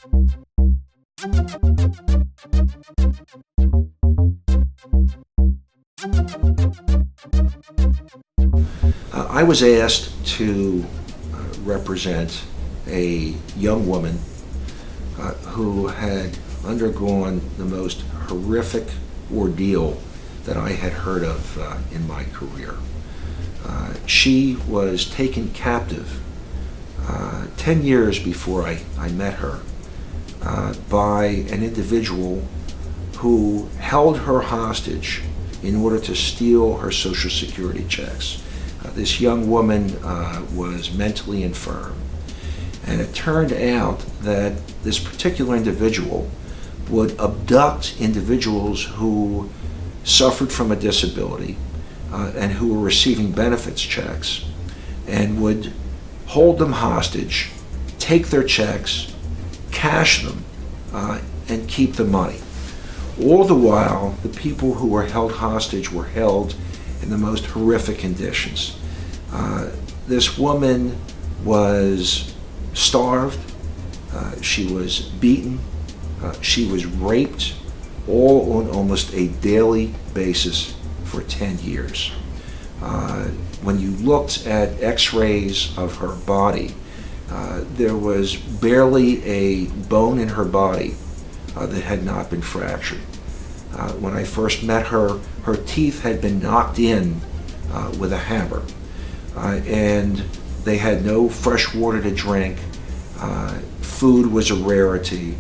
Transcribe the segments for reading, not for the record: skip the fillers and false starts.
I was asked to represent a young woman who had undergone the most horrific ordeal that I had heard of in my career. She was taken captive 10 years before I met her by an individual who held her hostage in order to steal her Social Security checks. This young woman was mentally infirm, and it turned out that this particular individual would abduct individuals who suffered from a disability and who were receiving benefits checks, and would hold them hostage, take their checks, cash them, and keep the money. All the while, the people who were held hostage were held in the most horrific conditions. This woman was starved, she was beaten, she was raped, all on almost a daily basis for 10 years. When you looked at x-rays of her body, there was barely a bone in her body that had not been fractured. When I first met her, her teeth had been knocked in with a hammer, and they had no fresh water to drink. Food was a rarity,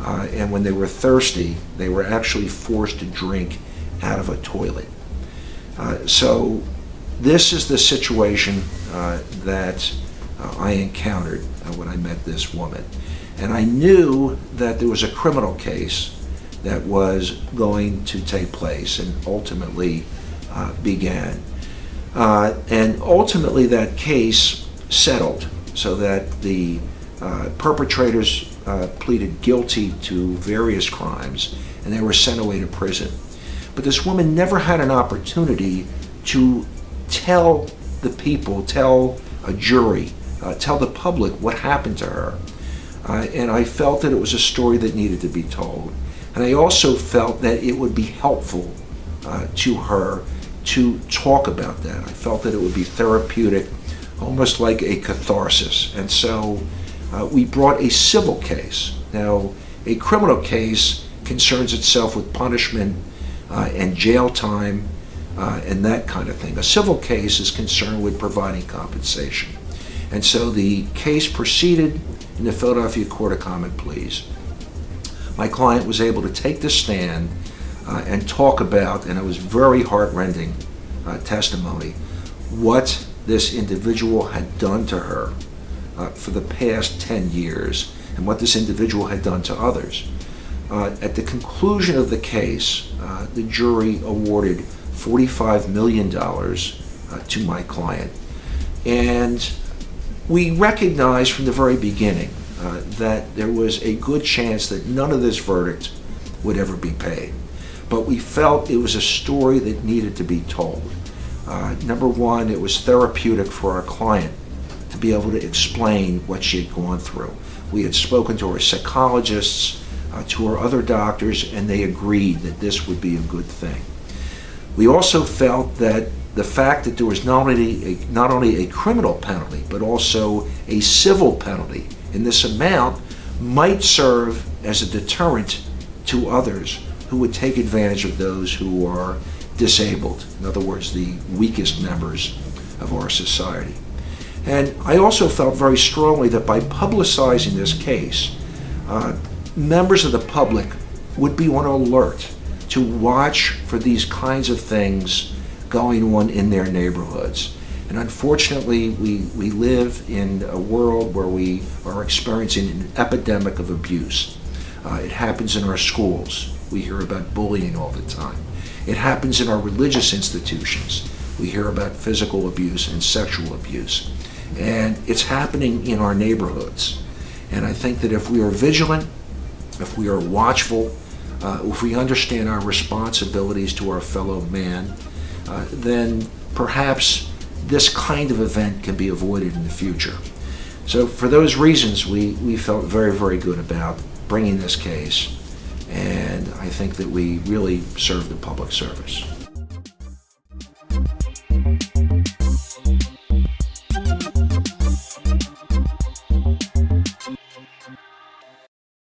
and when they were thirsty, they were actually forced to drink out of a toilet. So this is the situation that I encountered when I met this woman. And I knew that there was a criminal case that was going to take place and ultimately began. And ultimately that case settled so that the perpetrators pleaded guilty to various crimes, and they were sent away to prison. But this woman never had an opportunity to tell the people, tell a jury, tell the public what happened to her. And I felt that it was a story that needed to be told. And I also felt that it would be helpful to her to talk about that. I felt that it would be therapeutic, almost like a catharsis. And so we brought a civil case. Now, a criminal case concerns itself with punishment and jail time and that kind of thing. A civil case is concerned with providing compensation. And so the case proceeded in the Philadelphia Court of Common Pleas. My client was able to take the stand and talk about, and it was very heart-rending testimony, what this individual had done to her for the past 10 years and what this individual had done to others. At the conclusion of the case, the jury awarded $45 million to my client. And we recognized from the very beginning that there was a good chance that none of this verdict would ever be paid. But we felt it was a story that needed to be told. Number one, it was therapeutic for our client to be able to explain what she had gone through. We had spoken to her psychologists, to her other doctors, and they agreed that this would be a good thing. We also felt that the fact that there was not only a criminal penalty, but also a civil penalty in this amount might serve as a deterrent to others who would take advantage of those who are disabled. In other words, the weakest members of our society. And I also felt very strongly that by publicizing this case, members of the public would be on alert to watch for these kinds of things going on in their neighborhoods. And unfortunately, we live in a world where we are experiencing an epidemic of abuse. It happens in our schools. We hear about bullying all the time. It happens in our religious institutions. We hear about physical abuse and sexual abuse. And it's happening in our neighborhoods. And I think that if we are vigilant, if we are watchful, if we understand our responsibilities to our fellow man, then perhaps this kind of event can be avoided in the future. So for those reasons, we felt very, very good about bringing this case, and I think that we really served the public service.